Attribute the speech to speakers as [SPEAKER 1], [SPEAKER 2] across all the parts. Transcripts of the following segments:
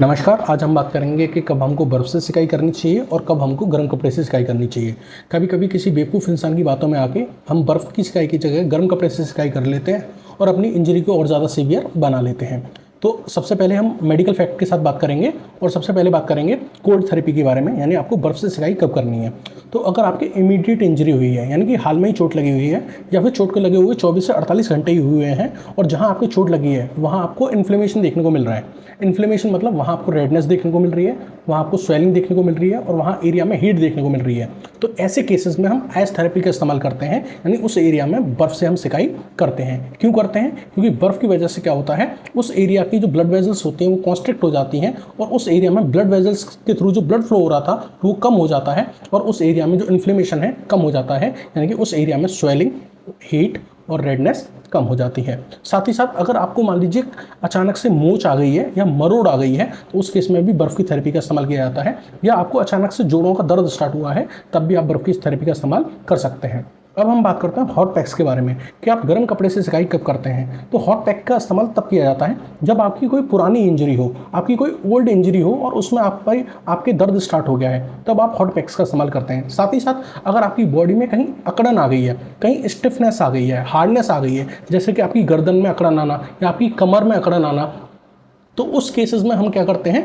[SPEAKER 1] नमस्कार। आज हम बात करेंगे कि कब हमको बर्फ़ से सिकाई करनी चाहिए और कब हमको गर्म कपड़े से सिकाई करनी चाहिए। कभी कभी किसी बेवकूफ़ इंसान की बातों में आके हम बर्फ़ की सिकाई की जगह गर्म कपड़े से सिकाई कर लेते हैं और अपनी इंजरी को और ज़्यादा सीवियर बना लेते हैं। तो सबसे पहले हम मेडिकल फैक्ट के साथ बात करेंगे और सबसे पहले बात करेंगे कोल्ड थेरेपी के बारे में, यानी आपको बर्फ़ से सिकाई कब करनी है। तो अगर आपके इमीडिएट इंजरी हुई है, यानी कि हाल में ही चोट लगी हुई है या फिर चोट को लगे हुए 24 से 48 घंटे ही हुए हैं और जहां आपको चोट लगी है वहां आपको इन्फ्लेमेशन देखने को मिल रहा है। इन्फ्लेमेशन मतलब वहाँ आपको रेडनेस देखने को मिल रही है, वहाँ आपको स्वेलिंग देखने को मिल रही है और वहाँ एरिया में हीट देखने को मिल रही है। तो ऐसे केसेस में हम आइस थेरेपी का इस्तेमाल करते हैं, यानी उस एरिया में बर्फ़ से हम सिकाई करते हैं। क्यों करते हैं? क्योंकि बर्फ़ की वजह से क्या होता है, उस एरिया की जो ब्लड वेजल्स होती हैं वो कॉन्स्ट्रिक्ट हो जाती हैं और उस एरिया में ब्लड वेजल्स के थ्रू जो ब्लड फ्लो हो रहा था वो कम हो जाता है और उस एरिया में जो इन्फ्लेमेशन है कम हो जाता है, यानी कि उस एरिया में स्वेलिंग, हीट और रेडनेस कम हो जाती है। साथ ही साथ अगर आपको मान लीजिए अचानक से मोच आ गई है या मरोड़ आ गई है तो उस केस में भी बर्फ़ की थेरेपी का इस्तेमाल किया जाता है, या आपको अचानक से जोड़ों का दर्द स्टार्ट हुआ है तब भी आप बर्फ़ की थेरेपी का इस्तेमाल कर सकते हैं। अब हम बात करते हैं हॉट पैक्स के बारे में कि आप गर्म कपड़े से सिकाई कब करते हैं। तो हॉट पैक का इस्तेमाल तब किया जाता है जब आपकी कोई पुरानी इंजरी हो, आपकी कोई ओल्ड इंजरी हो और उसमें आपके दर्द स्टार्ट हो गया है, तब आप हॉट पैक्स का इस्तेमाल करते हैं। साथ ही साथ अगर आपकी बॉडी में कहीं अकड़न आ गई है, कहीं स्टिफनेस आ गई है, हार्डनेस आ गई है, जैसे कि आपकी गर्दन में अकड़न आना या आपकी कमर में अकड़न आना, तो उस केसेस में हम क्या करते हैं,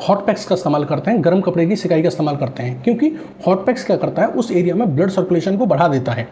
[SPEAKER 1] हॉट पैक्स का इस्तेमाल करते हैं, गर्म कपड़े की सिकाई का इस्तेमाल करते हैं। क्योंकि हॉट पैक्स क्या करता है, उस एरिया में ब्लड सर्कुलेशन को बढ़ा देता है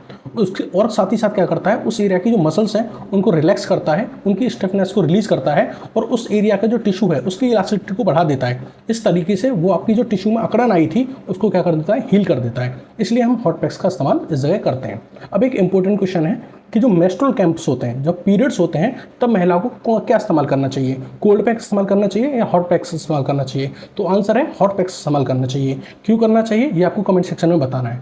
[SPEAKER 1] और साथ ही साथ क्या करता है, उस एरिया की जो मसल्स हैं उनको रिलैक्स करता है, उनकी स्टिफनेस को रिलीज़ करता है और उस एरिया का जो टिश्यू है उसकी इलास्टिसिटी को बढ़ा देता है। इस तरीके से वो आपकी जो टिश्यू में अकड़न आई थी उसको क्या कर देता है, हील कर देता है। इसलिए हम हॉट पैक्स का इस्तेमाल इस जगह करते हैं। अब एक इंपॉर्टेंट क्वेश्चन है कि जो मेंस्ट्रुअल कैंप्स होते हैं, जब पीरियड्स होते हैं, तब महिलाओं को क्या इस्तेमाल करना चाहिए, कोल्ड पैक्स इस्तेमाल करना चाहिए या हॉट पैक्स इस्तेमाल करना चाहिए? तो आंसर है हॉट पैक्स इस्तेमाल करना चाहिए। क्यों करना चाहिए ये आपको कमेंट सेक्शन में बताना है।